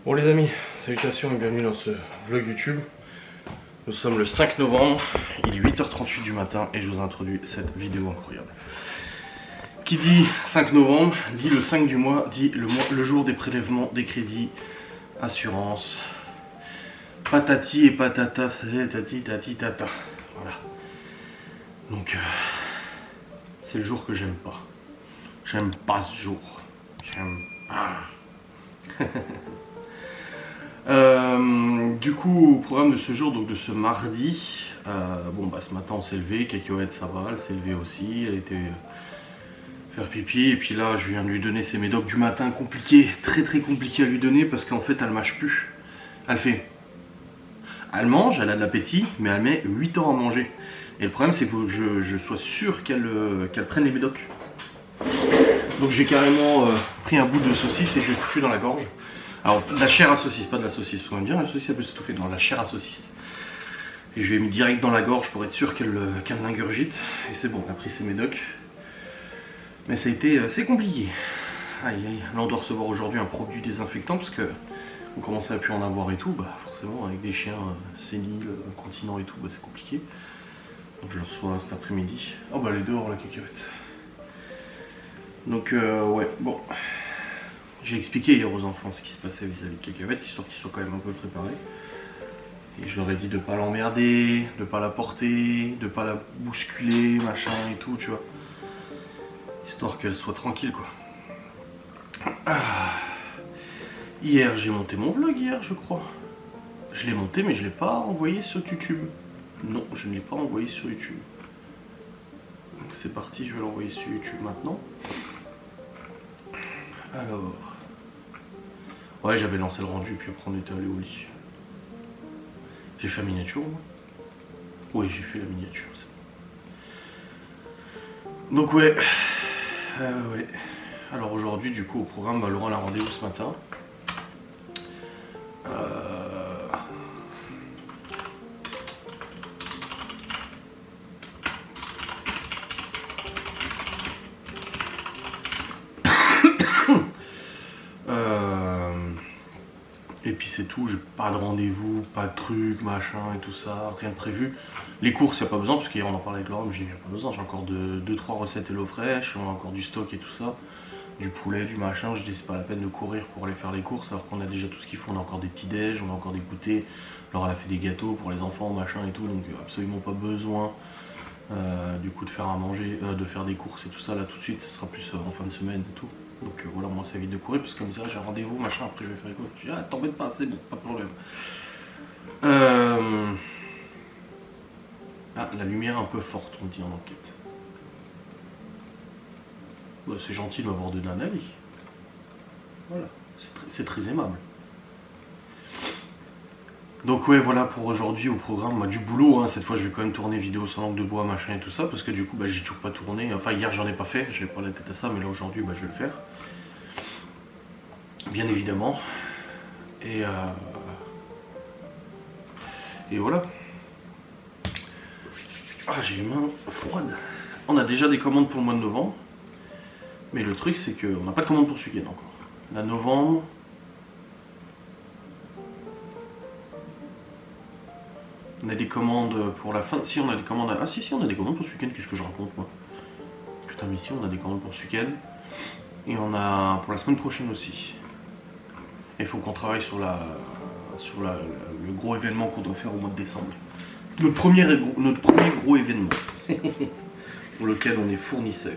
Bon les amis, salutations et bienvenue dans ce vlog YouTube. Nous sommes le 5 novembre, il est 8h38 du matin et je vous introduis cette vidéo incroyable. Qui dit 5 novembre, dit le 5 du mois, dit le jour des prélèvements, des crédits, assurance, patati et patata, c'est tati tati tata. Voilà. Donc c'est le jour que j'aime pas. J'aime pas ce jour. J'aime pas. Du coup, au programme de ce jour, donc de ce mardi, ce matin on s'est levé, Cacahuète ça va, elle s'est levée aussi, elle était faire pipi, et puis là je viens de lui donner ses médocs du matin, compliqué, très compliqué à lui donner parce qu'en fait elle mâche plus. Elle mange, elle a de l'appétit, mais elle met 8 ans à manger. Et le problème c'est que je sois sûr qu'elle prenne les médocs. Donc j'ai carrément pris un bout de saucisse et je l'ai foutu dans la gorge. Alors, de la chair à saucisse, pas de la saucisse, faut me dire, la saucisse elle peut s'étouffer, non, la chair à saucisse. Et je lui ai mis direct dans la gorge pour être sûr qu'elle l'ingurgite. Et c'est bon, elle a pris ses médocs. Mais ça a été assez compliqué. Aïe aïe, là on doit recevoir aujourd'hui un produit désinfectant parce que on commence à plus en avoir et tout, bah forcément avec des chiens séniles, continents et tout, bah c'est compliqué. Donc je le reçois cet après-midi. Oh bah elle est dehors la Cacahuète. Donc ouais, bon. J'ai expliqué hier aux enfants ce qui se passait vis-à-vis de Cacahuète, histoire qu'ils soient quand même un peu préparés. Et je leur ai dit de pas l'emmerder, de pas la porter, de pas la bousculer, machin et tout, tu vois. Histoire qu'elle soit tranquille, quoi. Ah. Hier, j'ai monté mon vlog hier, je crois. Je l'ai monté, mais je l'ai pas envoyé sur YouTube. Non, je ne l'ai pas envoyé sur YouTube. Donc c'est parti, je vais l'envoyer sur YouTube maintenant. Alors... Ouais, j'avais lancé le rendu, puis après on était allé au lit. J'ai fait la miniature, moi. Oui, j'ai fait la miniature. Donc ouais. Ouais. Alors aujourd'hui, du coup, au programme, Laurent a rendez-vous ce matin. Et puis c'est tout, j'ai pas de rendez-vous, pas de trucs, machin et tout ça, rien de prévu. Les courses, il n'y a pas besoin, parce qu'hier on en parlait avec Laurent, mais j'ai pas besoin, j'ai encore 2-3 recettes Hello Fresh, on a encore du stock et tout ça, du poulet, du machin, je dis c'est pas la peine de courir pour aller faire les courses, alors qu'on a déjà tout ce qu'il faut, on a encore des petits déj, on a encore des goûters, Laurent a fait des gâteaux pour les enfants, machin et tout, donc absolument pas besoin du coup de faire à manger, de faire des courses et tout ça, là tout de suite, ce sera plus en fin de semaine et tout. Donc voilà, moi ça évite de courir parce que comme ça j'ai un rendez-vous, machin, après je vais faire les courses. Je dis, ah t'embête pas, c'est bon, pas de problème. Ah, la lumière un peu forte, on dit en enquête. Bah, c'est gentil de m'avoir donné un avis. Voilà, c'est très aimable. Donc ouais, voilà pour aujourd'hui au programme, du boulot, hein. Cette fois je vais quand même tourner vidéo sans langue de bois, machin et tout ça, parce que du coup j'ai toujours pas tourné, enfin hier j'en ai pas fait, j'avais pas la tête à ça, mais là aujourd'hui je vais le faire. Bien évidemment. Et voilà. Ah, j'ai les mains froides. On a déjà des commandes pour le mois de novembre. Mais le truc, c'est qu'on n'a pas de commande pour ce week-end encore. Là, novembre... On a des commandes pour la fin... Si, on a des commandes... Ah si, on a des commandes pour ce week-end. Qu'est-ce que je raconte, moi? Putain, mais si, on a des commandes pour ce week-end. Et on a pour la semaine prochaine aussi. Il faut qu'on travaille sur le gros événement qu'on doit faire au mois de décembre. Notre premier gros événement. Pour lequel on est fournisseur.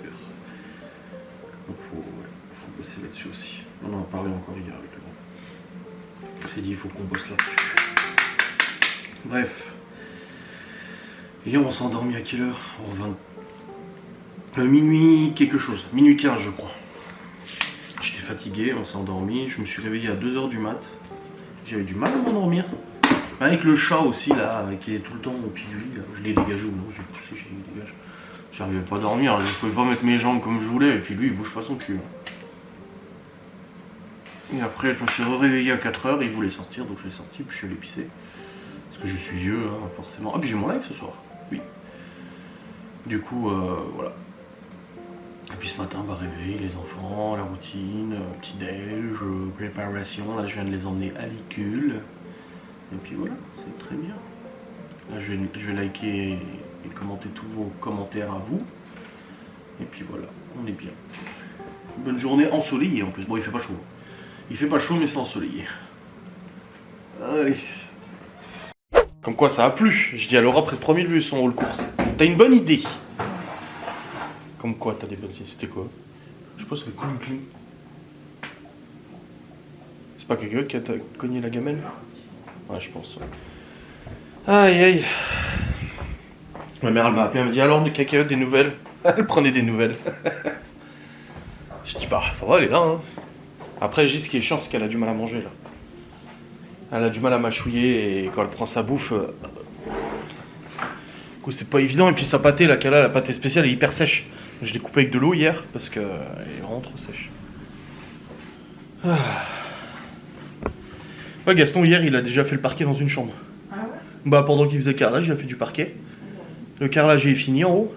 Donc faut bosser là-dessus aussi. On en a parlé encore hier avec le groupe. J'ai dit il faut qu'on bosse là-dessus. Bref. Hier on s'est endormi à quelle heure? Minuit quelque chose. Minuit 15 je crois. J'étais fatigué, on s'est endormi. Je me suis réveillé à 2h du mat. J'avais du mal à m'endormir. Avec le chat aussi là, qui est tout le temps au pied du lit. Je l'ai dégagé ou non, j'ai poussé, j'ai dégagé. J'arrivais pas à dormir, je pouvais pas mettre mes jambes comme je voulais, et puis lui il bouge pas son cul. Et après je me suis réveillé à 4h, il voulait sortir, donc je l'ai sorti, puis je suis allé pisser. Parce que je suis vieux, hein, forcément. Ah puis j'ai mon live ce soir, oui. Du coup, voilà. Et puis ce matin, bah, réveil, les enfants, la routine, petit-déj, préparation. Là, je viens de les emmener à l'école. Et puis voilà, c'est très bien. Là, je vais liker et commenter tous vos commentaires à vous. Et puis voilà, on est bien. Bonne journée ensoleillée en plus. Bon, il fait pas chaud. Il fait pas chaud, mais c'est ensoleillé. Allez. Comme quoi, ça a plu. Je dis à Laura, presque 3000 vues son haul course. T'as une bonne idée. Comme quoi, t'as des bonnes idées. C'était quoi? Je sais pas, ça fait cling cling. C'est pas quelqu'un qui a cogné la gamelle? Ouais, je pense. Aïe aïe. Ma mère, elle m'a appelé, elle m'a dit alors, de caca, des nouvelles. Elle prenait des nouvelles. Je dis, bah, ça va, elle est là. Hein. Après, je dis, ce qui est chiant, c'est qu'elle a du mal à manger, là. Elle a du mal à mâchouiller, et quand elle prend sa bouffe... Du coup, c'est pas évident. Et puis, sa pâtée, là, qu'elle a, la pâtée spéciale, est hyper sèche. Je l'ai coupée avec de l'eau hier, parce qu'elle est vraiment trop sèche. Ah. Ouais, Gaston, hier, il a déjà fait le parquet dans une chambre. Ah ouais? Bah, pendant qu'il faisait le carrelage, il a fait du parquet. Le carrelage est fini, en haut.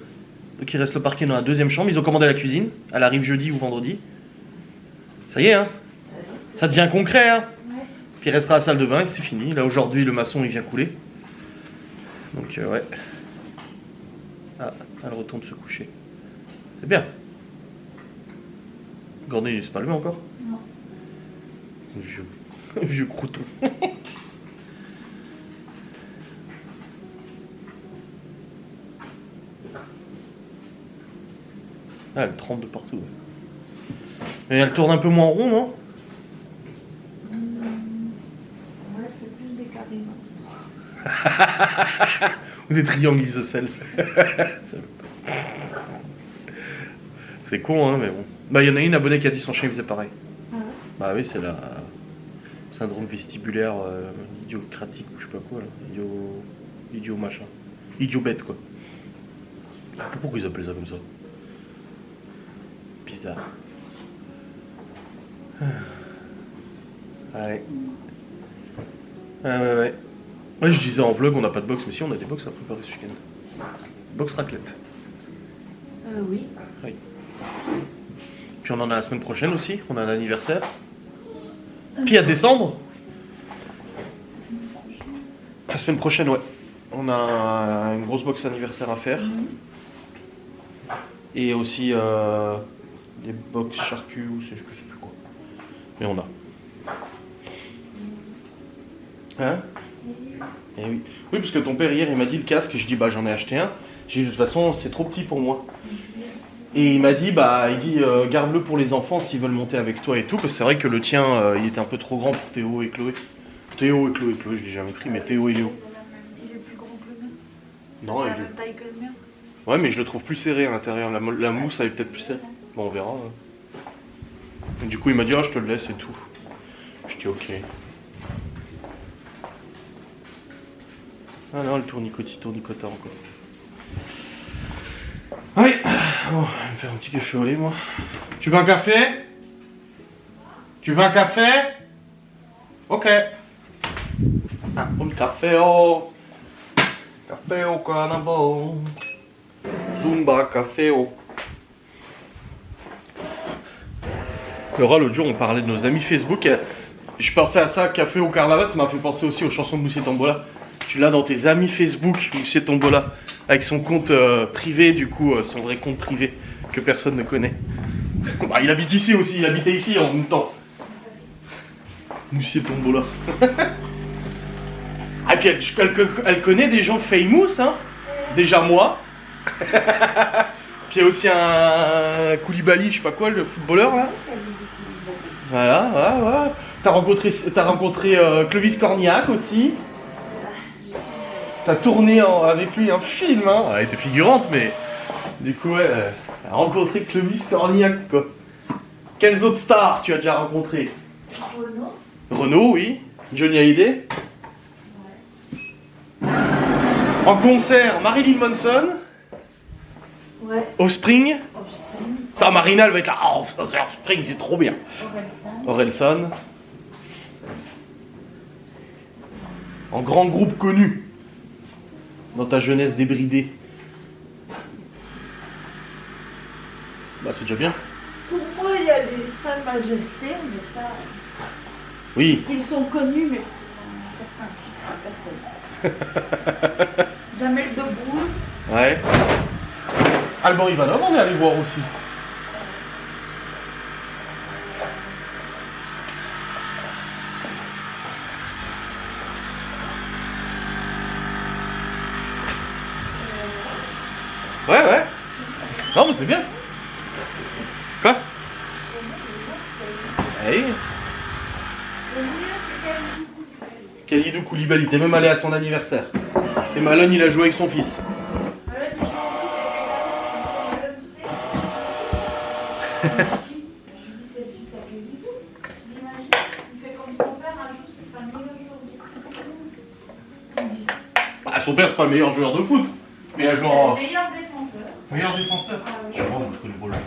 Donc il reste le parquet dans la deuxième chambre. Ils ont commandé la cuisine. Elle arrive jeudi ou vendredi. Ça y est, hein. Ça devient concret, hein. Ouais. Puis il restera la salle de bain et c'est fini. Là aujourd'hui le maçon il vient couler. Donc ouais. Ah, elle retourne se coucher. C'est bien. Gordon il s'est pas levé encore? Non. Vieux crouton. Ah, elle trempe de partout. Ouais. Et elle tourne un peu moins rond, non? Ouais, elle fait plus des carrés. Ou des triangles isocèles. C'est con, hein, mais bon. Bah, il y en a une abonnée qui a dit son chien il faisait pareil. Ah ouais? Bah oui, c'est la syndrome vestibulaire idiocratique ou je sais pas quoi, là. Idiot machin. Idiot bête, quoi. Je sais pas pourquoi ils appellent ça comme ça. Bizarre. Allez. Ouais. Ouais, je disais en vlog, on n'a pas de box, mais si, on a des box à préparer ce week-end. Box raclette. Oui. Oui. Puis on en a la semaine prochaine aussi, on a un anniversaire. Puis à décembre. La semaine prochaine, ouais. On a une grosse box anniversaire à faire. Et aussi des box charcuts ou je sais plus quoi. Mais on a. Hein? Eh oui. Oui, parce que ton père hier il m'a dit le casque, je dis bah j'en ai acheté un. J'ai dit de toute façon c'est trop petit pour moi. Et il m'a dit garde-le pour les enfants s'ils veulent monter avec toi et tout, parce que c'est vrai que le tien il était un peu trop grand pour Théo et Chloé. Théo et Chloé, je l'ai jamais pris, mais Théo et Léo. Il est plus grand que le mien. Non, C'est il la est. même taille que le mien. Ouais, mais je le trouve plus serré à l'intérieur. La mousse elle est peut-être plus serrée. Bon, on verra. Et du coup, il m'a dit je te le laisse et tout. Je dis ok. Ah non, le tournicota encore. Allez, on va me faire un petit café au lait, moi. Tu veux un café? Tu veux un café? Ok. Un café au carnaval. Zumba café au. Laura, l'autre jour, on parlait de nos amis Facebook. Je pensais à ça, café au carnaval, ça m'a fait penser aussi aux chansons de Moussier Tombola. Tu l'as dans tes amis Facebook, Moussier Tombola, avec son compte privé, du coup, son vrai compte privé, que personne ne connaît. Bah, il habite ici aussi, il habitait ici en même temps. Moussier Tombola. Ah, puis elle connaît des gens famous, hein. Déjà moi. Puis il y a aussi un Koulibaly, je sais pas quoi, le footballeur là. Voilà. T'as rencontré Clovis Cornillac aussi. T'as tourné avec lui un film, hein. Elle était figurante, mais du coup, ouais, elle a rencontré Clovis Cornillac, quoi. Quelles autres stars tu as déjà rencontré? Renaud, oui. Johnny Hallyday. En concert, Marilyn Manson. Ouais. Offspring. Ça, Marina, elle va être là. Oh, ça, c'est Offspring, c'est trop bien. Orelsan. En grand groupe connu. Dans ta jeunesse débridée. Bah, c'est déjà bien. Pour moi, il y a les Salles Majesté, mais ça, Oui. ils sont connus, mais pour un certain type de personne. Jamel Debbouze. Ouais. Alban Ivanov, on est allé voir aussi. Ouais. Non, mais c'est bien. Quoi? Oui. Kalidou Koulibaly, t'es même allé à son anniversaire. Et Malone, il a joué avec son fils. Je lui dis c'est le fils à Kalidou. J'imagine, il fait comme son père, un jour ce sera le meilleur joueur de foot. Bah, son père, c'est pas le meilleur joueur de foot. Mais il a joué en. Le meilleur défenseur. Meilleur défenseur. Ah oui. Je sais pas, moi je connais pas le foot.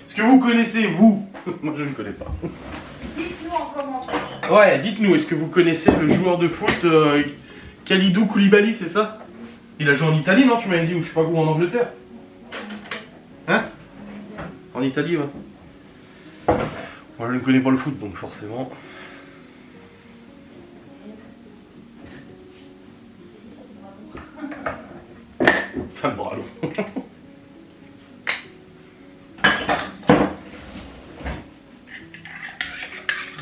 Est-ce que vous connaissez, vous? Moi je ne connais pas. Dites-nous en commentaire. Ouais, dites-nous, est-ce que vous connaissez le joueur de foot Kalidou Koulibaly, c'est ça? Il a joué en Italie, non? Tu m'avais dit, ou je sais pas où, en Angleterre? Hein? En Italie, ouais. Moi je ne connais pas le foot, donc forcément. Enfin, le bras long.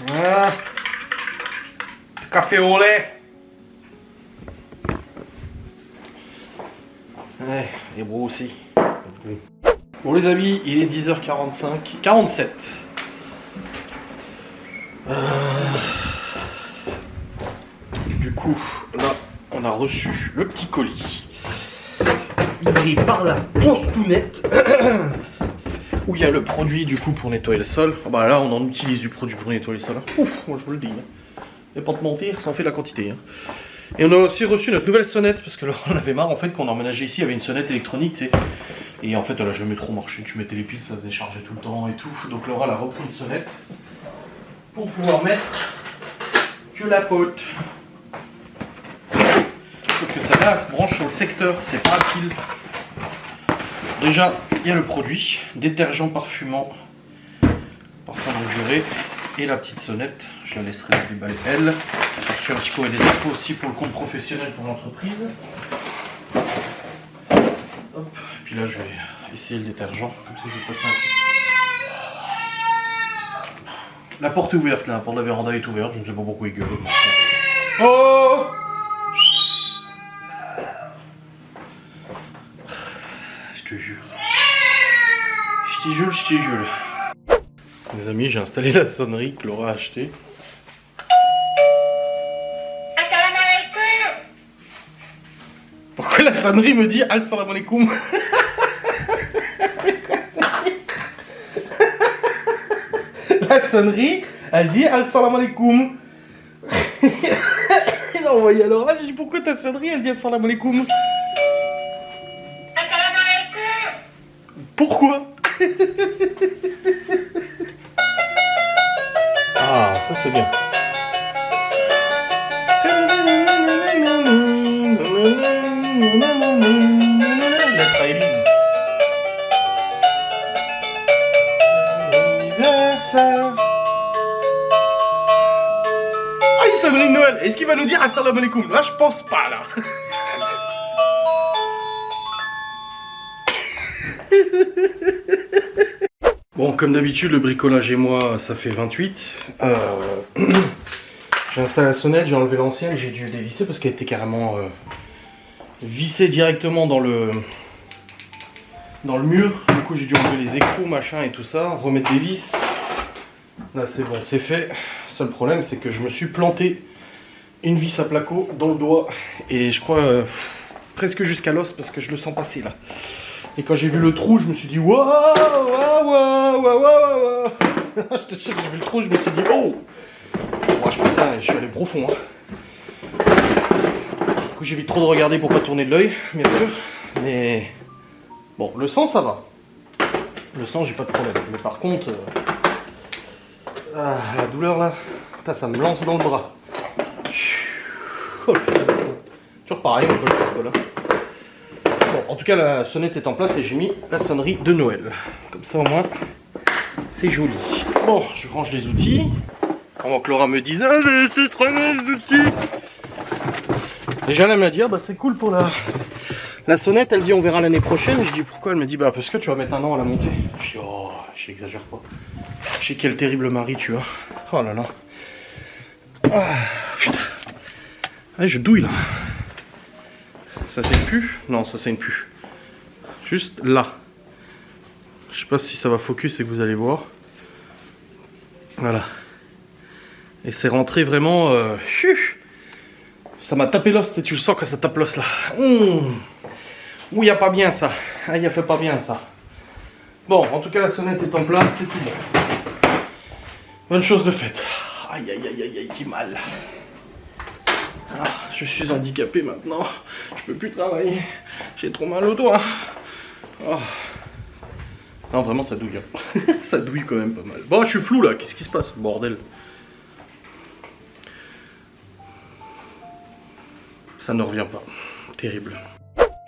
Voilà. Café au lait. Ouais, et bro aussi. Bon les amis, il est 10h45, 47. Du coup, là, on a reçu le petit colis. Livré par la Postounette. Où il y a le produit du coup pour nettoyer le sol. Ah bah là, on en utilise du produit pour nettoyer le sol. Ouf, moi je vous le dis. Et pas te mentir, ça en fait la quantité. Et on a aussi reçu notre nouvelle sonnette, parce que là, on avait marre en fait quand on emménageait ici, il y avait une sonnette électronique, tu sais. Et en fait, elle a jamais trop marché. Tu mettais les piles, ça se déchargeait tout le temps et tout. Donc Laura elle a repris une sonnette pour pouvoir mettre que la pote. Sauf que celle-là, elle se branche sur le secteur, c'est pas un fil. Déjà, il y a le produit, détergent parfumant, parfum longue durée, et la petite sonnette. Je la laisserai la déballer elle. J'ai reçu un petit courrier des impôts aussi pour le compte professionnel pour l'entreprise. Hop, et puis là je vais essayer le détergent, comme ça je vais passer un peu. La porte est ouverte là, la porte de la véranda est ouverte, je ne sais pas pourquoi il gueule. Oh! Je te jure. Je te jure. Les amis, j'ai installé la sonnerie que Laura a achetée. Pourquoi la sonnerie me dit Assalamu alaikum? La sonnerie, elle dit Assalamu alaikum. J'ai envoyé à Laura, j'ai dit pourquoi ta sonnerie, elle dit Assalamu alaikum? Pourquoi? Ah, ça c'est bien. Lettre à Élise. Anniversaire. Ah, une sonnerie de Noël. Est-ce qu'il va nous dire Assalamu alaikum? Là, je pense pas, là. Bon, comme d'habitude, le bricolage et moi, ça fait 28. J'ai installé la sonnette, j'ai enlevé l'ancienne, j'ai dû dévisser parce qu'elle était carrément vissée directement dans le mur. Du coup, j'ai dû enlever les écrous, machin et tout ça, remettre des vis. Là, c'est bon, c'est fait. Seul problème, c'est que je me suis planté une vis à placo dans le doigt et je crois presque jusqu'à l'os parce que je le sens passer là. Et quand j'ai vu le trou, je me suis dit waouh, waouh, waouh, waouh, waouh. Je te jure, j'ai vu le trou, je me suis dit oh. Moi, je suis allé profond. Hein. Du coup, j'évite trop de regarder pour pas tourner de l'œil, bien sûr. Mais bon, le sang, ça va. Le sang, j'ai pas de problème. Mais par contre, la douleur là, putain, ça me lance dans le bras. Oh, toujours pareil, on peut le faire là. Bon, En tout cas, la sonnette est en place et j'ai mis la sonnerie de Noël. Comme ça, au moins, c'est joli. Bon, je range les outils. Avant que Laura me dise, ah, j'ai laissé traîner les outils. Déjà, elle m'a dit, ah, bah, c'est cool pour la sonnette. Elle dit, on verra l'année prochaine. Je dis, pourquoi? Elle me dit, bah, parce que tu vas mettre 1 an à la monter. Je dis, oh, j'exagère pas. Je sais quel terrible mari tu as. Oh là là. Ah, putain. Ah, je douille là. Ça saigne plus? Non, ça saigne plus. Juste là. Je sais pas si ça va focus et que vous allez voir. Voilà. Et c'est rentré vraiment... ça m'a tapé l'os, tu le sens quand ça tape l'os là. Ouh, y a pas bien ça. Ah, y a fait pas bien ça. Bon, en tout cas la sonnette est en place, c'est tout bon. Bonne chose de faite. Aïe aïe aïe aïe aïe, qui mal. Ah, je suis handicapé maintenant. Je peux plus travailler. J'ai trop mal au doigt. Oh. Non, vraiment ça douille. Hein. Ça douille quand même pas mal. Bon, je suis flou là. Qu'est-ce qui se passe? Bordel. Ça ne revient pas. Terrible.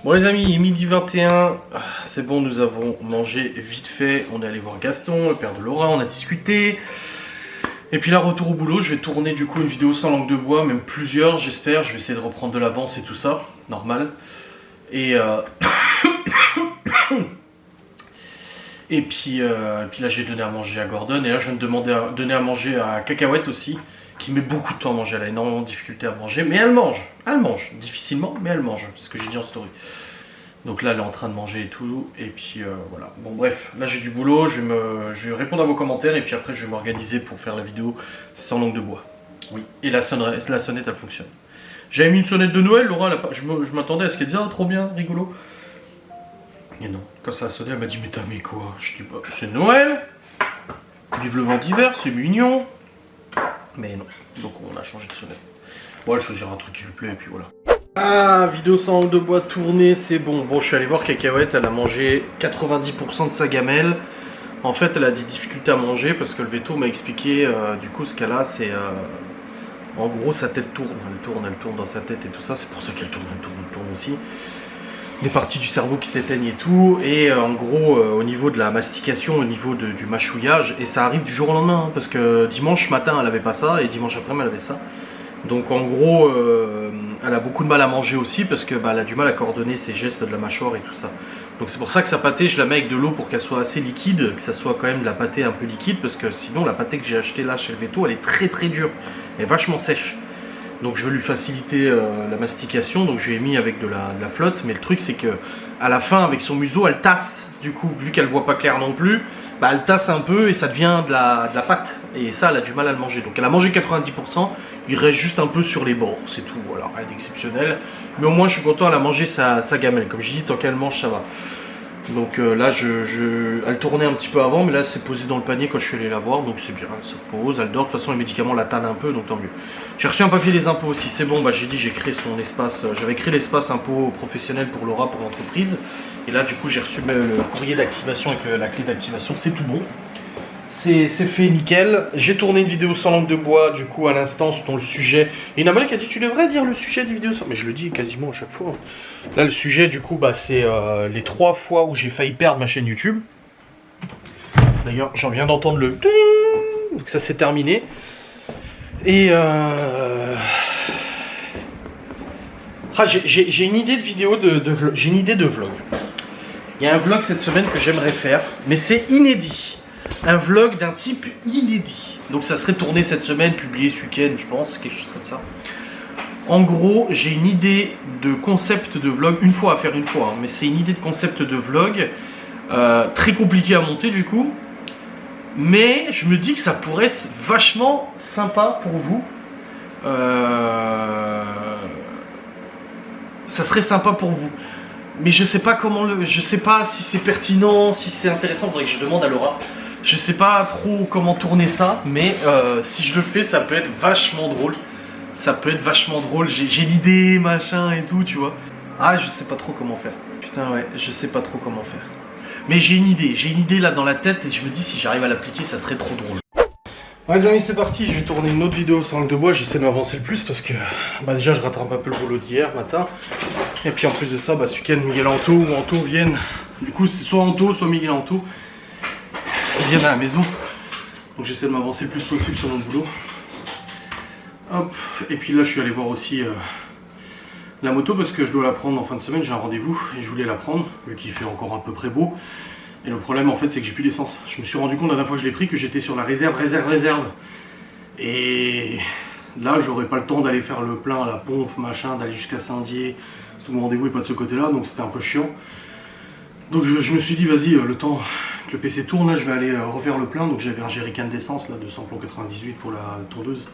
Bon les amis, il est midi 21. C'est bon, nous avons mangé vite fait. On est allé voir Gaston, le père de Laura. On a discuté. Et puis là, retour au boulot, je vais tourner du coup une vidéo sans langue de bois, même plusieurs, j'espère. Je vais essayer de reprendre de l'avance et tout ça, normal. Et et puis là, j'ai donné à manger à Gordon. Et là, je viens de donner à manger à Cacahuète aussi, qui met beaucoup de temps à manger. Elle a énormément de difficultés à manger, mais elle mange. Elle mange, difficilement, mais elle mange. C'est ce que j'ai dit en story. Donc là, elle est en train de manger et tout, et puis voilà. Bon bref, là j'ai du boulot, je vais répondre à vos commentaires, et puis après je vais m'organiser pour faire la vidéo sans langue de bois. Oui, et la sonnette, elle fonctionne. J'avais mis une sonnette de Noël, Laura, je m'attendais à ce qu'elle dise, ah trop bien, rigolo. Et non, quand ça a sonné, elle m'a dit, mais t'as mis quoi? Je dis, bah c'est Noël, vive le vent d'hiver, c'est mignon. Mais non, donc on a changé de sonnette. Bon, elle choisira un truc qui lui plaît, et puis voilà. Ah, vidéo sans langue de bois tournée, c'est bon. Bon, je suis allé voir Cacahuète, elle a mangé 90% de sa gamelle. En fait, elle a des difficultés à manger parce que le veto m'a expliqué, du coup, ce qu'elle a, c'est... en gros, sa tête tourne, elle tourne dans sa tête et tout ça. C'est pour ça qu'elle tourne, elle tourne aussi. Des parties du cerveau qui s'éteignent et tout. Et en gros, au niveau de la mastication, au niveau du mâchouillage, et ça arrive du jour au lendemain, hein, parce que dimanche matin, elle avait pas ça, et dimanche après-midi, elle avait ça. Donc en gros, elle a beaucoup de mal à manger aussi parce que elle a du mal à coordonner ses gestes de la mâchoire et tout ça. Donc c'est pour ça que sa pâtée, je la mets avec de l'eau pour qu'elle soit assez liquide, que ça soit quand même de la pâtée un peu liquide, parce que sinon la pâtée que j'ai achetée là chez le veto, elle est très très dure, elle est vachement sèche. Donc je veux lui faciliter la mastication, donc je lui ai mis avec de la flotte, mais le truc c'est que à la fin avec son museau, elle tasse, du coup, vu qu'elle voit pas clair non plus, elle tasse un peu et ça devient de la pâte, et ça elle a du mal à le manger. Donc elle a mangé 90%, il reste juste un peu sur les bords, c'est tout, voilà, rien d'exceptionnel. Mais au moins je suis content, elle a mangé sa gamelle, comme je dis, tant qu'elle mange ça va. Donc là elle tournait un petit peu avant, mais là c'est posé dans le panier quand je suis allé la voir, donc c'est bien, elle se repose, elle dort, de toute façon les médicaments la tannent un peu, donc tant mieux. J'ai reçu un papier des impôts aussi, c'est bon, j'ai dit j'ai créé son espace, j'avais créé l'espace impôt professionnel pour Laura, pour l'entreprise. Et là du coup j'ai reçu le courrier d'activation avec la clé d'activation, c'est tout bon. C'est fait nickel. J'ai tourné une vidéo sans langue de bois du coup à l'instant dont le sujet. Et il y en a qui a dit tu devrais dire le sujet des vidéos sans... Mais je le dis quasiment à chaque fois. Là le sujet du coup c'est les 3 fois où j'ai failli perdre ma chaîne YouTube. D'ailleurs j'en viens d'entendre le... Donc ça c'est terminé. Et j'ai une idée de vidéo de vlog. J'ai une idée de vlog. Il y a un vlog cette semaine que j'aimerais faire, mais c'est inédit. Un vlog d'un type inédit. Donc ça serait tourné cette semaine, publié ce week-end, je pense, quelque chose comme ça. En gros, j'ai une idée de concept de vlog, une fois à faire une fois, hein, mais c'est une idée de concept de vlog, très compliqué à monter du coup. Mais je me dis que ça pourrait être vachement sympa pour vous. Ça serait sympa pour vous. Mais je sais pas comment je sais pas si c'est pertinent, si c'est intéressant, faudrait que je demande à Laura. Je sais pas trop comment tourner ça, mais si je le fais, ça peut être vachement drôle. Ça peut être vachement drôle, j'ai l'idée, machin et tout, tu vois. Ah, je sais pas trop comment faire. Putain, ouais, je sais pas trop comment faire. Mais j'ai une idée là dans la tête et je me dis si j'arrive à l'appliquer, ça serait trop drôle. Ouais les amis, c'est parti, je vais tourner une autre vidéo sans langue de bois, j'essaie de m'avancer le plus parce que déjà je rattrape un peu le boulot d'hier matin. Et puis en plus de ça, ce week-end Miguel Anto ou Anto viennent. Du coup c'est soit Anto, soit Miguel Anto. Ils viennent à la maison. Donc j'essaie de m'avancer le plus possible sur mon boulot. Hop, et puis là je suis allé voir aussi la moto parce que je dois la prendre en fin de semaine, j'ai un rendez-vous et je voulais la prendre, vu qu'il fait encore à peu près beau. Et le problème en fait c'est que j'ai plus d'essence. Je me suis rendu compte la dernière fois que je l'ai pris que j'étais sur la réserve. Et là j'aurais pas le temps d'aller faire le plein à la pompe, machin, d'aller jusqu'à Saint-Dié. Tout mon rendez-vous est pas de ce côté-là, donc c'était un peu chiant. Donc je me suis dit vas-y, le temps que le PC tourne, là je vais aller refaire le plein. Donc j'avais un jerrycan d'essence là de samplon 98 pour la tondeuse.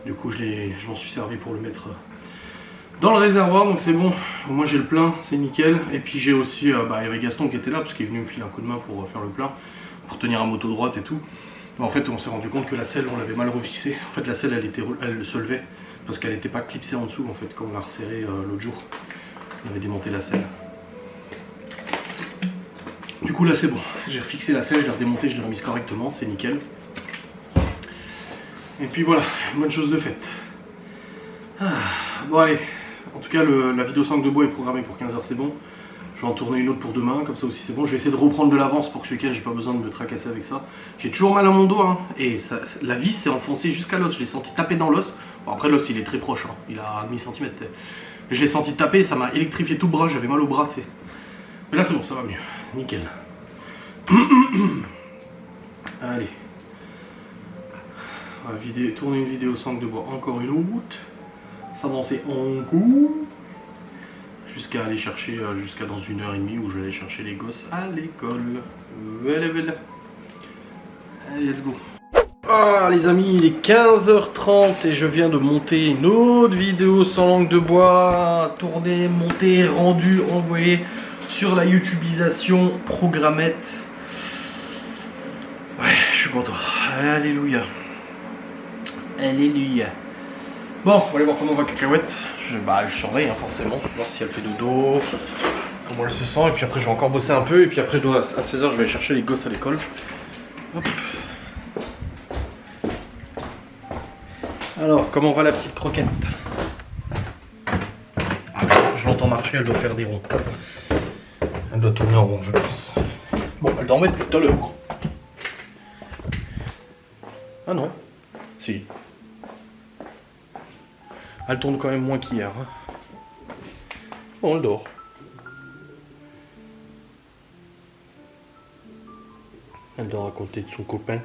Du coup je m'en suis servi pour le mettre dans le réservoir, donc c'est bon, moi j'ai le plein, c'est nickel. Et puis j'ai aussi, il y avait Gaston qui était là, parce qu'il est venu me filer un coup de main pour faire le plein, pour tenir la moto droite et tout. Mais en fait on s'est rendu compte que la selle on l'avait mal refixée. En fait la selle elle se levait, parce qu'elle n'était pas clipsée en dessous en fait, quand on l'a resserrée l'autre jour. On avait démonté la selle. Du coup là c'est bon, j'ai refixé la selle, je l'ai redémontée, je l'ai remise correctement, c'est nickel. Et puis voilà, une bonne chose de faite. Bon allez, en tout cas la vidéo 5 de bois est programmée pour 15h, c'est bon. Je vais en tourner une autre pour demain, comme ça aussi c'est bon. Je vais essayer de reprendre de l'avance pour que ce week-end j'ai pas besoin de me tracasser avec ça. J'ai toujours mal à mon dos, hein, et ça, la vis s'est enfoncée jusqu'à l'os, je l'ai senti taper dans l'os. Bon, après l'os il est très proche, hein. Il a 1,5 cm. Mais je l'ai senti taper, ça m'a électrifié tout le bras, j'avais mal au bras, tu sais. Mais là c'est bon, ça va mieux, nickel. Allez. On va tourner une vidéo 5 de bois, encore une autre. S'avancer en coup jusqu'à aller chercher, jusqu'à dans 1h30 où je vais aller chercher les gosses à l'école. Allez, let's go. Ah les amis, il est 15h30 et je viens de monter une autre vidéo sans langue de bois, tournée, montée, rendue, envoyée sur la YouTubisation programmette. Ouais, je suis content. Alléluia. Alléluia. Bon, on va aller voir comment va Cacahuète. Je surveille forcément, voir si elle fait dodo, comment elle se sent, et puis après je vais encore bosser un peu, et puis après à 16h je vais aller chercher les gosses à l'école. Hop. Alors, comment va la petite croquette? Je l'entends marcher, elle doit faire des ronds. Elle doit tourner en rond, je pense. Bon, elle dormait depuis tout à l'heure. Ah non, si. Elle tourne quand même moins qu'hier. Hein. Bon, elle dort. Elle dort à côté de son copain.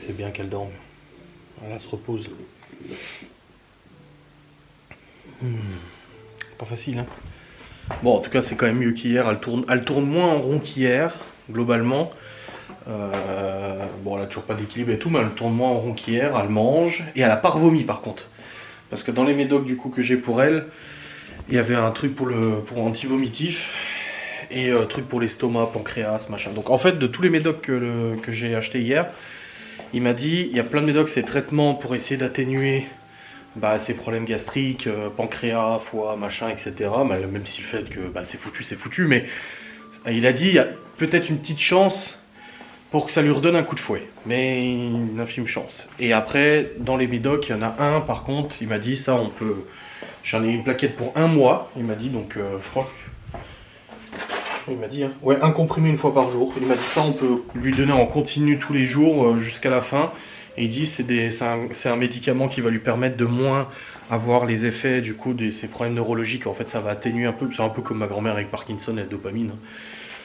C'est bien qu'elle dorme. Elle se repose. Pas facile, hein. Bon, en tout cas, c'est quand même mieux qu'hier. Elle tourne moins en rond qu'hier, globalement. Bon, elle a toujours pas d'équilibre et tout, mais elle tourne moins en rond qu'hier, elle mange, et elle a pas revomi par contre. Parce que dans les médocs du coup que j'ai pour elle, il y avait un truc pour anti-vomitif, et truc pour l'estomac, pancréas, machin. Donc en fait, de tous les médocs que j'ai acheté hier, il m'a dit, il y a plein de médocs, c'est traitements pour essayer d'atténuer ses problèmes gastriques, pancréas, foie, machin, etc. Même si le fait que c'est foutu, mais il a dit, il y a peut-être une petite chance pour que ça lui redonne un coup de fouet, mais une infime chance. Et après, dans les médocs, il y en a un, par contre, il m'a dit, ça on peut... J'en ai une plaquette pour 1 mois, il m'a dit, donc je crois il m'a dit, hein. Ouais, un comprimé une fois par jour. Il m'a dit ça, on peut lui donner en continu tous les jours jusqu'à la fin. Et il dit, c'est un médicament qui va lui permettre de moins avoir les effets du coup de ses problèmes neurologiques. En fait, ça va atténuer un peu, c'est un peu comme ma grand-mère avec Parkinson et la dopamine.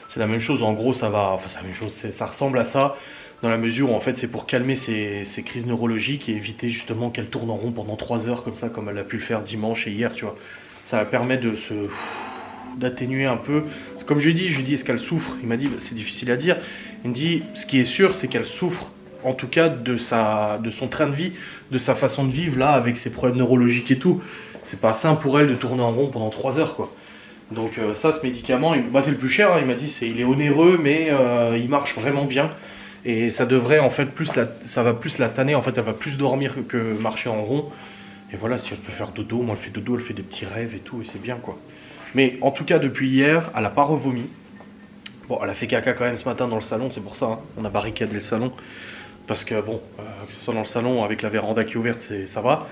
C'est la même chose, en gros, c'est la même chose, ça ressemble à ça, dans la mesure où en fait c'est pour calmer ses crises neurologiques et éviter justement qu'elle tourne en rond pendant 3 heures comme ça, comme elle a pu le faire dimanche et hier, tu vois. Ça permet d'atténuer un peu. Comme je lui ai dit, est-ce qu'elle souffre? Il m'a dit, c'est difficile à dire. Il me dit, ce qui est sûr, c'est qu'elle souffre, en tout cas de son train de vie, de sa façon de vivre, là, avec ses problèmes neurologiques et tout. C'est pas sain pour elle de tourner en rond pendant 3 heures, quoi. Donc ça, ce médicament, c'est le plus cher, hein, il m'a dit, il est onéreux, mais il marche vraiment bien. Et ça devrait, en fait, ça va plus la tanner, en fait, elle va plus dormir que marcher en rond. Et voilà, si elle peut faire dodo, moi elle fait dodo, elle fait des petits rêves et tout, et c'est bien, quoi. Mais en tout cas, depuis hier, elle n'a pas revomi. Bon, elle a fait caca quand même ce matin dans le salon, c'est pour ça, hein. On a barricadé le salon. parce que bon, que ce soit dans le salon avec la véranda qui est ouverte, ça va.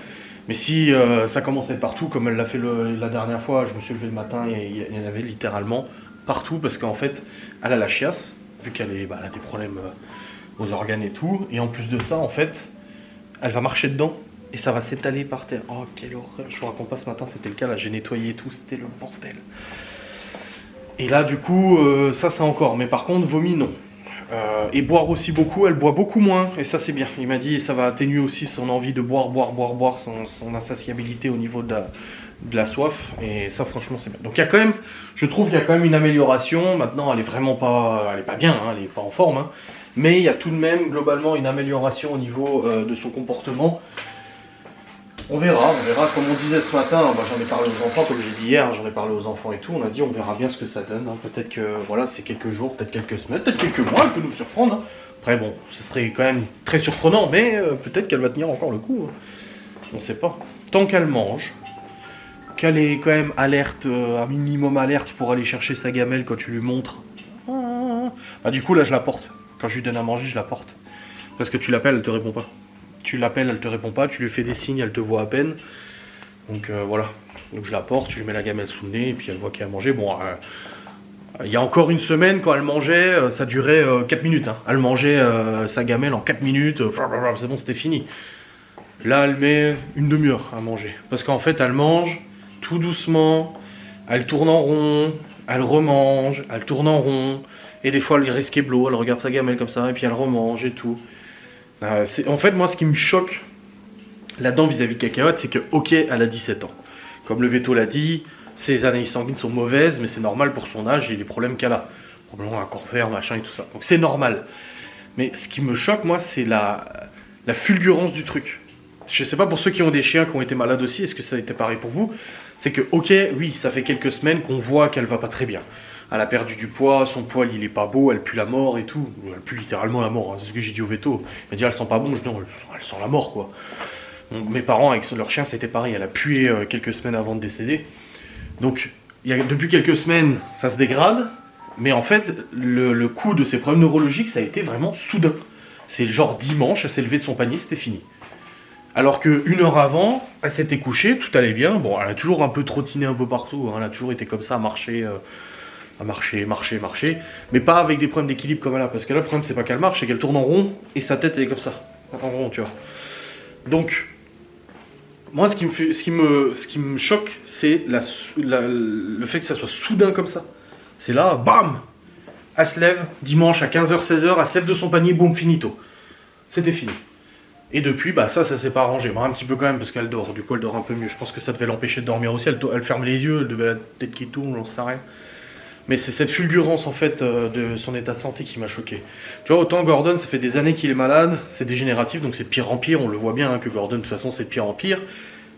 Mais si ça commence à être partout, comme elle l'a fait la dernière fois, je me suis levé le matin et il y en avait littéralement partout, parce qu'en fait, elle a la chiasse, vu qu'elle a des problèmes aux organes et tout, et en plus de ça, en fait, elle va marcher dedans, et ça va s'étaler par terre. Oh, quelle horreur, je vous raconte pas, ce matin, c'était le cas, là, j'ai nettoyé et tout, c'était le bordel. Et là, du coup, ça encore, mais par contre, vomi, non. Et boire aussi beaucoup, elle boit beaucoup moins, et ça c'est bien. Il m'a dit ça va atténuer aussi son envie de boire, son insatiabilité au niveau de la soif, et ça franchement c'est bien. Donc il y a quand même, je trouve qu'il y a quand même une amélioration. Maintenant elle est vraiment pas, elle est pas bien, hein, elle est pas en forme, hein, mais il y a tout de même globalement une amélioration au niveau de son comportement. On verra, comme on disait ce matin, j'en ai parlé aux enfants, comme j'ai dit hier, j'en ai parlé aux enfants et tout, on a dit on verra bien ce que ça donne, hein. Peut-être que voilà, c'est quelques jours, peut-être quelques semaines, peut-être quelques mois, elle peut nous surprendre, hein. Après bon, ce serait quand même très surprenant, mais peut-être qu'elle va tenir encore le coup, hein. On sait pas. Tant qu'elle mange, qu'elle est quand même alerte, un minimum alerte pour aller chercher sa gamelle quand tu lui montres. Bah du coup là je la porte, quand je lui donne à manger je la porte, parce que tu l'appelles, elle te répond pas. Tu l'appelles, elle te répond pas, tu lui fais des signes, elle te voit à peine. Donc voilà, donc je la porte, je lui mets la gamelle sous le nez, et puis elle voit qu'elle a mangé. Bon, il y a encore une semaine, quand elle mangeait, ça durait 4 minutes. Hein. Elle mangeait sa gamelle en 4 minutes, c'est bon, c'était fini. Là, elle met une demi-heure à manger. Parce qu'en fait, elle mange tout doucement, elle tourne en rond, elle remange, elle tourne en rond. Et des fois, elle reste keblo, elle regarde sa gamelle comme ça, et puis elle remange et tout. En fait, moi, ce qui me choque là-dedans vis-à-vis de Cacahuète, c'est que, ok, elle a 17 ans. Comme le veto l'a dit, ses analyses sanguines sont mauvaises, mais c'est normal pour son âge et les problèmes qu'elle a. Probablement un cancer, machin et tout ça. Donc c'est normal. Mais ce qui me choque, moi, c'est la fulgurance du truc. Je sais pas pour ceux qui ont des chiens qui ont été malades aussi, est-ce que ça a été pareil pour vous? C'est que, ok, oui, ça fait quelques semaines qu'on voit qu'elle va pas très bien. Elle a perdu du poids, son poil il est pas beau, elle pue la mort et tout. Elle pue littéralement la mort, hein. C'est ce que j'ai dit au veto. Il m'a dit elle sent pas bon, je dis non, elle sent la mort quoi. Donc, mes parents avec leur chien c'était pareil, elle a pué quelques semaines avant de décéder. Donc depuis quelques semaines ça se dégrade, mais en fait le coup de ses problèmes neurologiques ça a été vraiment soudain. C'est genre dimanche, elle s'est levée de son panier, c'était fini. Alors qu'une heure avant, elle s'était couchée, tout allait bien. Bon, elle a toujours un peu trottiné un peu partout, hein. Elle a toujours été comme ça à marcher. Marcher, mais pas avec des problèmes d'équilibre comme elle a, parce que là le problème c'est pas qu'elle marche, c'est qu'elle tourne en rond et sa tête elle est comme ça, en rond, tu vois. Donc, moi ce qui me choque, c'est le fait que ça soit soudain comme ça. C'est là, bam, elle se lève, dimanche à 15h, 16h, elle se lève de son panier, boum, finito. C'était fini. Et depuis, bah ça s'est pas arrangé, un petit peu quand même, parce qu'elle dort, du coup elle dort un peu mieux. Je pense que ça devait l'empêcher de dormir aussi, elle ferme les yeux, elle devait la tête qui tourne, j'en sais rien. Mais c'est cette fulgurance en fait de son état de santé qui m'a choqué. Tu vois, autant Gordon, ça fait des années qu'il est malade, c'est dégénératif, donc c'est de pire en pire, on le voit bien hein, que Gordon de toute façon c'est de pire en pire,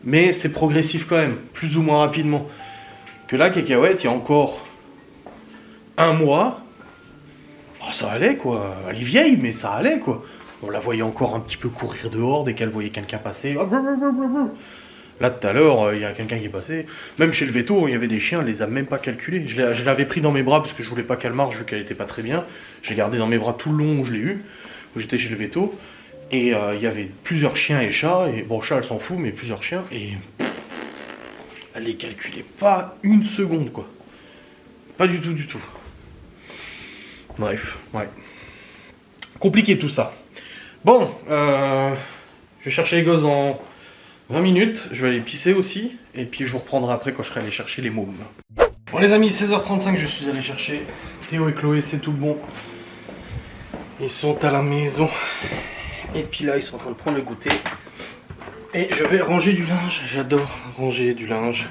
mais c'est progressif quand même, plus ou moins rapidement. Que là, Cacahuète, il y a encore un mois, oh, ça allait quoi, elle est vieille mais ça allait quoi. On la voyait encore un petit peu courir dehors dès qu'elle voyait quelqu'un passer. Là, tout à l'heure, il y a quelqu'un qui est passé. Même chez le veto, il y avait des chiens, elle les a même pas calculés. Je l'avais pris dans mes bras parce que je voulais pas qu'elle marche vu qu'elle était pas très bien. Je l'ai gardé dans mes bras tout le long où je l'ai eu, où j'étais chez le veto. Et il y avait plusieurs chiens et chats. Et bon, chat, elle s'en fout, mais plusieurs chiens. Et elle les calculait pas une seconde, quoi. Pas du tout, du tout. Bref, ouais. Compliqué tout ça. Bon, je vais chercher les gosses dans 20 minutes, je vais aller pisser aussi, et puis je vous reprendrai après quand je serai allé chercher les mômes. Bon les amis, 16h35, je suis allé chercher Théo et Chloé, c'est tout bon. Ils sont à la maison. Et puis là, ils sont en train de prendre le goûter. Et je vais ranger du linge, j'adore ranger du linge.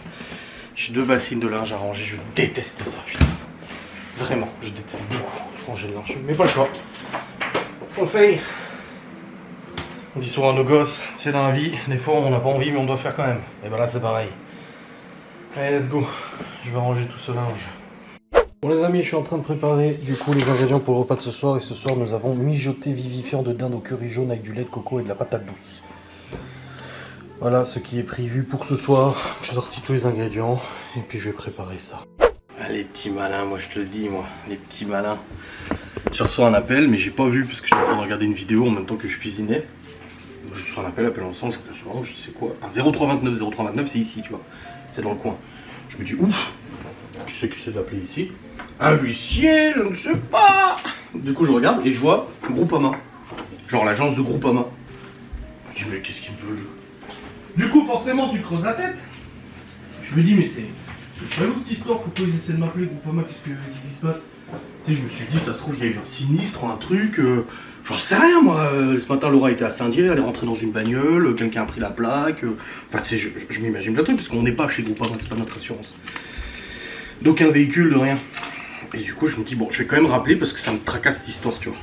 J'ai 2 bassines de linge à ranger, je déteste ça, putain. Vraiment, je déteste beaucoup ranger le linge, mais pas le choix. On le fait. On dit souvent à nos gosses, c'est dans la vie, des fois on n'a pas envie mais on doit faire quand même. Et ben là c'est pareil. Allez, let's go. Je vais ranger tout ce linge. Bon les amis, je suis en train de préparer du coup les ingrédients pour le repas de ce soir. Et ce soir nous avons mijoté vivifiant de dinde au curry jaune avec du lait de coco et de la patate douce. Voilà ce qui est prévu pour ce soir. J'ai sorti tous les ingrédients et puis je vais préparer ça. Ah, les petits malins, moi je te le dis, moi, les petits malins. J'ai reçu un appel, mais j'ai pas vu parce que j'étais en train de regarder une vidéo en même temps que je cuisinais. Je reçois un appel ensemble, je regarde souvent, je sais quoi. Un 0329, 0329 c'est ici, tu vois. C'est dans le coin. Je me dis ouf, qui c'est qui s'est d'appeler ici? Un huissier, je ne sais pas. Du coup je regarde et je vois Groupama. Genre l'agence de Groupama. Je me dis mais qu'est-ce qu'il me veut? Du coup forcément tu te creuses la tête. Je me dis mais c'est chelou cette histoire, pourquoi ils essaient de m'appeler Groupama, qu'est-ce qui se passe? Tu sais, je me suis dit ça se trouve il y a eu un sinistre, un truc, j'en sais rien moi. Ce matin Laura était à Saint-Dié, elle est rentrée dans une bagnole, quelqu'un a pris la plaque, enfin tu sais je m'imagine le truc parce qu'on n'est pas chez Groupama, c'est pas notre assurance. Donc un véhicule de rien. Et du coup je me dis bon je vais quand même rappeler parce que ça me tracasse cette histoire tu vois.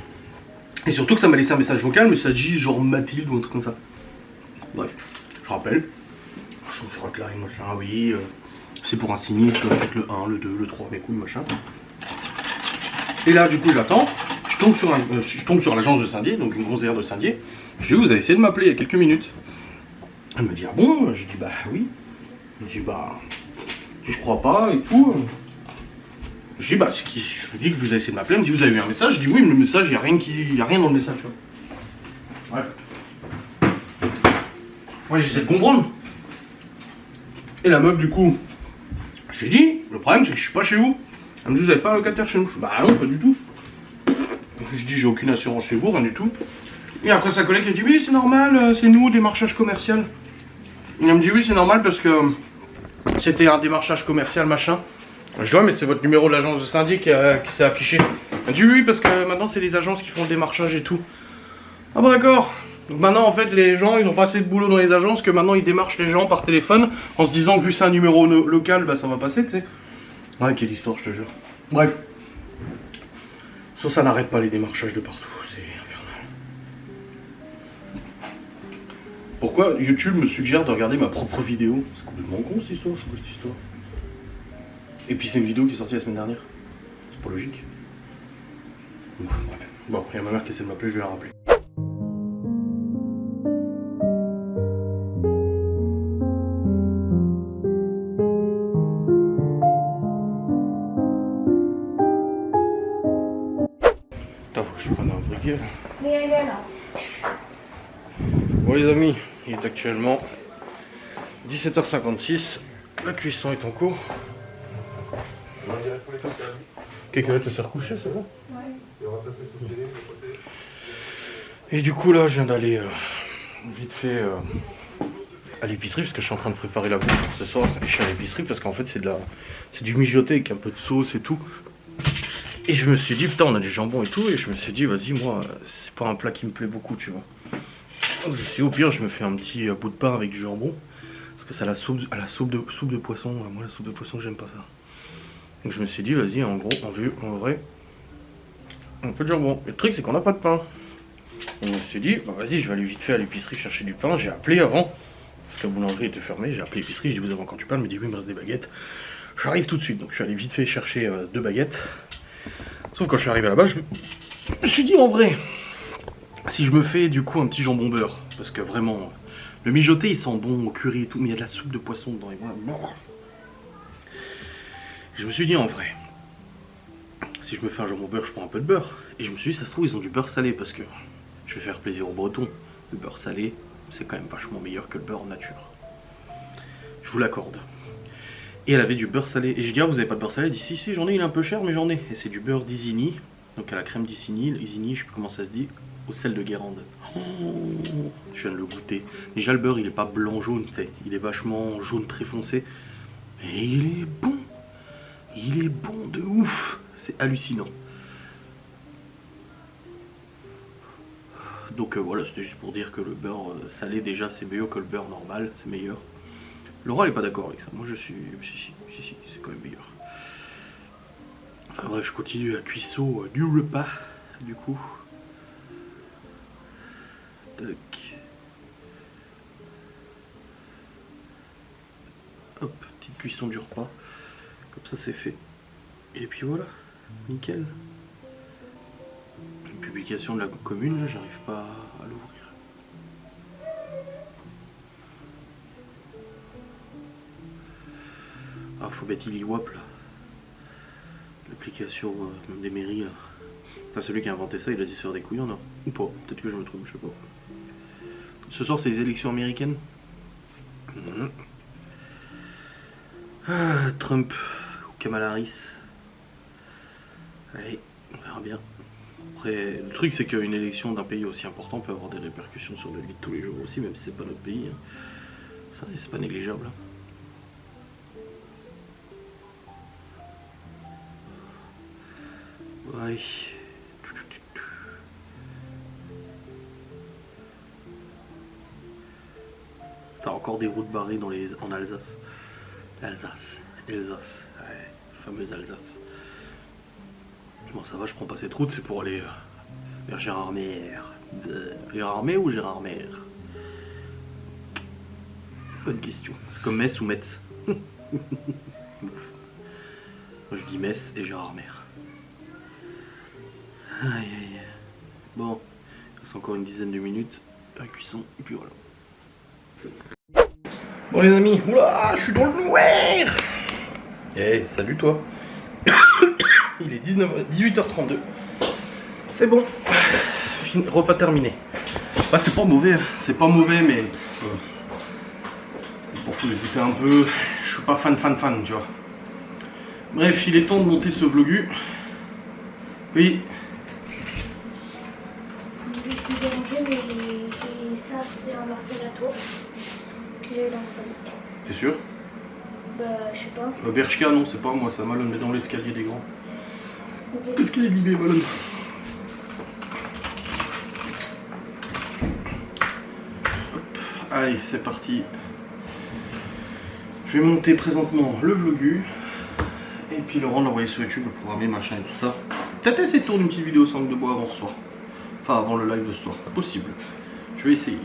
Et surtout que ça m'a laissé un message vocal, mais ça dit genre Mathilde ou un truc comme ça. Bref, je rappelle. Je me suis reclaré machin, oui, c'est pour un sinistre, faites le 1, le 2, le 3, mes couilles, machin. Et là du coup j'attends, je tombe sur l'agence de Saint-Dié, donc une grosse aire de Saint-Dié. Je dis vous avez essayé de m'appeler il y a quelques minutes. Elle me dit ah bon? Je dis bah oui. Elle me dit bah je crois pas et tout. Je dis bah je dis que vous avez essayé de m'appeler, elle me dit vous avez eu un message, je dis oui mais le message il y a rien dans le message tu vois. Bref. Moi j'essaie de comprendre. Et la meuf du coup, je lui dis le problème c'est que je suis pas chez vous. Elle me dit vous avez pas un locataire chez nous? Je dis bah non pas du tout. Je dis j'ai aucune assurance chez vous, rien du tout. Et après sa collègue elle dit oui c'est normal, c'est nous, démarchage commercial. Et elle me dit oui c'est normal parce que c'était un démarchage commercial machin. Je dis ouais mais c'est votre numéro de l'agence de Saint-Dié qui s'est affiché. Elle dit oui parce que maintenant c'est les agences qui font le démarchage et tout. Ah bon d'accord. Donc maintenant en fait les gens ils ont pas assez de boulot dans les agences que maintenant ils démarchent les gens par téléphone en se disant vu c'est un numéro local bah ça va passer tu sais. Ouais quelle histoire je te jure. Bref. Ça n'arrête pas les démarchages de partout, c'est infernal. Pourquoi YouTube me suggère de regarder ma propre vidéo? C'est complètement con cette histoire, c'est quoi cette histoire? Et puis c'est une vidéo qui est sortie la semaine dernière. C'est pas logique. Bon, il y a ma mère qui essaie de m'appeler, je vais la rappeler. Putain, faut que je prenne un briquet là. Mais elle est là. Bon les amis, il est actuellement 17h56, la cuisson est en cours. Quelqu'un te s'est recouché, c'est bon? Ouais. Et du coup là je viens d'aller vite fait à l'épicerie parce que je suis en train de préparer la bouffe pour ce soir. Et je suis à l'épicerie parce qu'en fait c'est du mijoté avec un peu de sauce et tout. Et je me suis dit putain on a du jambon et tout et je me suis dit vas-y moi c'est pas un plat qui me plaît beaucoup tu vois. Donc je me suis dit au pire je me fais un petit bout de pain avec du jambon. Parce que c'est la soupe de poisson, moi la soupe de poisson j'aime pas ça. Donc je me suis dit vas-y en gros en vrai un peu de jambon. Le truc c'est qu'on n'a pas de pain. Donc je me suis dit bah vas-y je vais aller vite fait à l'épicerie chercher du pain. J'ai appelé avant parce que la boulangerie était fermée. J'ai appelé l'épicerie, je dis vous avez encore du pain? Elle me dit oui il me reste des baguettes. J'arrive tout de suite donc je suis allé vite fait chercher 2 baguettes. Sauf quand je suis arrivé là-bas je me suis dit en vrai si je me fais du coup un petit jambon beurre parce que vraiment le mijoté il sent bon au curry et tout mais il y a de la soupe de poisson dedans et voilà. Je me suis dit en vrai si je me fais un jambon beurre je prends un peu de beurre et je me suis dit ça se trouve ils ont du beurre salé parce que je vais faire plaisir aux Bretons. Le beurre salé c'est quand même vachement meilleur que le beurre en nature. Je vous l'accorde. Et elle avait du beurre salé. Et je dis ah vous avez pas de beurre salé? Elle dit si j'en ai, il est un peu cher mais j'en ai. Et c'est du beurre d'Isigny. Donc à la crème d'Isigny. Isigny je sais plus comment ça se dit. Au sel de Guérande. Oh, je viens de le goûter. Déjà le beurre il est pas blanc jaune, il est vachement jaune très foncé. Et il est bon. Il est bon de ouf. C'est hallucinant. Donc voilà, c'était juste pour dire que le beurre salé déjà c'est mieux que le beurre normal, c'est meilleur. Laura elle est pas d'accord avec ça, moi je suis... Si, c'est quand même meilleur. Enfin bref, je continue la cuisson du repas, du coup. Tac. Hop, petite cuisson du repas. Comme ça c'est fait. Et puis voilà, nickel. Une publication de la commune, là, j'arrive pas à l'ouvrir. Ah, faut mettre l'IWAP là. L'application des mairies là. Enfin, celui qui a inventé ça, il a dû se faire des couilles en or. Ou pas, peut-être que je me trompe, je sais pas. Ce soir, c'est les élections américaines. Trump ou Kamala Harris. Allez, on verra bien. Après, le truc, c'est qu'une élection d'un pays aussi important peut avoir des répercussions sur la vie de tous les jours aussi, même si c'est pas notre pays. Hein. Ça, c'est pas négligeable. Hein. Ouais. T'as encore des routes barrées en Alsace. Alsace. Ouais, fameuse Alsace. Bon, ça va, je prends pas cette route, c'est pour aller vers Gérardmer. Gérardmer ou Gérardmer? Bonne question. C'est comme Metz ou Metz. Moi je dis Metz et Gérardmer. Aïe aïe. Bon, il reste encore une dizaine de minutes à la cuisson, et puis voilà. Bon les amis, oula, je suis dans le noir. Eh, salut toi. Il est 18h32. C'est bon. Repas terminé. Bah c'est pas mauvais, c'est pas mauvais mais... pour vous l'écouter un peu, je suis pas fan, tu vois. Bref, il est temps de monter ce vlogu. Oui. Je vais te déranger, mais j'ai ça, c'est un Marcel à toi. Que j'ai eu dans le panier. T'es sûr? Bah, je sais pas. Berchka, non, c'est pas moi, ça Malone, mais dans l'escalier des grands. Okay. Qu'est-ce qu'il est libé, Malone? Allez, c'est parti. Je vais monter présentement le vlogu. Et puis Laurent l'a envoyé sur YouTube, le programmer, machin et tout ça. Peut-être essayer de tourner une petite vidéo sangle de bois avant ce soir. Enfin, avant le live de ce soir. Possible. Je vais essayer.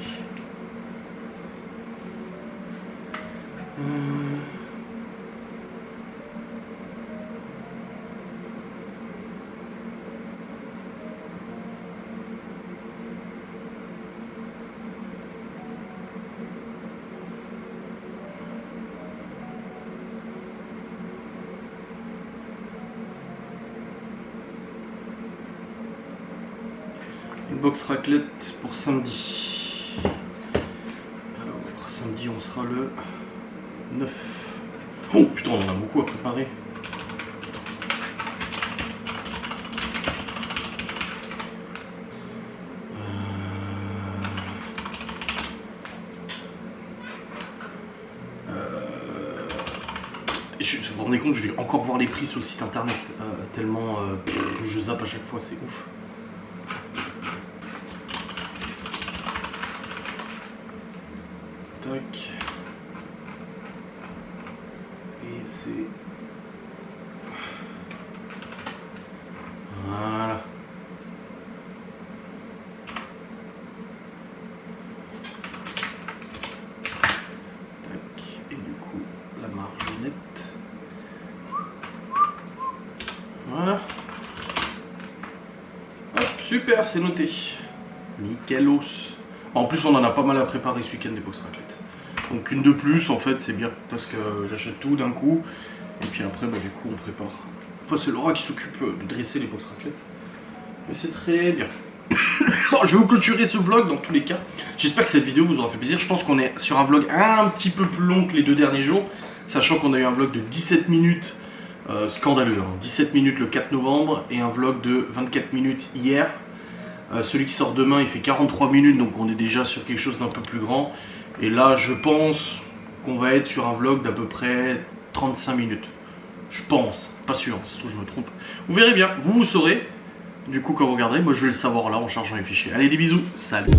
Une box raclette pour samedi. Alors, samedi, on sera le 9. Oh putain, on en a beaucoup à préparer. Je vous rendez compte, je vais encore voir les prix sur le site internet. Tellement je zappe à chaque fois, c'est ouf. Tac. Et c'est... Voilà. Tac. Et du coup, la marionnette. Voilà. Hop, super, c'est noté. Nickelos. En plus, on en a pas mal à préparer ce week-end des box raclette. Donc une de plus, en fait, c'est bien. Parce que j'achète tout d'un coup. Et puis après, bah, du coup, on prépare. Enfin, c'est Laura qui s'occupe de dresser les box raclette. Mais c'est très bien. Bon, je vais vous clôturer ce vlog dans tous les cas. J'espère que cette vidéo vous aura fait plaisir. Je pense qu'on est sur un vlog un petit peu plus long que les 2 derniers jours. Sachant qu'on a eu un vlog de 17 minutes. Scandaleux, hein. 17 minutes le 4 novembre et un vlog de 24 minutes hier. Celui qui sort demain il fait 43 minutes, donc on est déjà sur quelque chose d'un peu plus grand. Et là je pense qu'on va être sur un vlog d'à peu près 35 minutes. Je pense, pas sûr, si je me trompe. Vous verrez bien, vous saurez. Du coup quand vous regarderez, moi je vais le savoir là en chargeant les fichiers. Allez, des bisous, salut.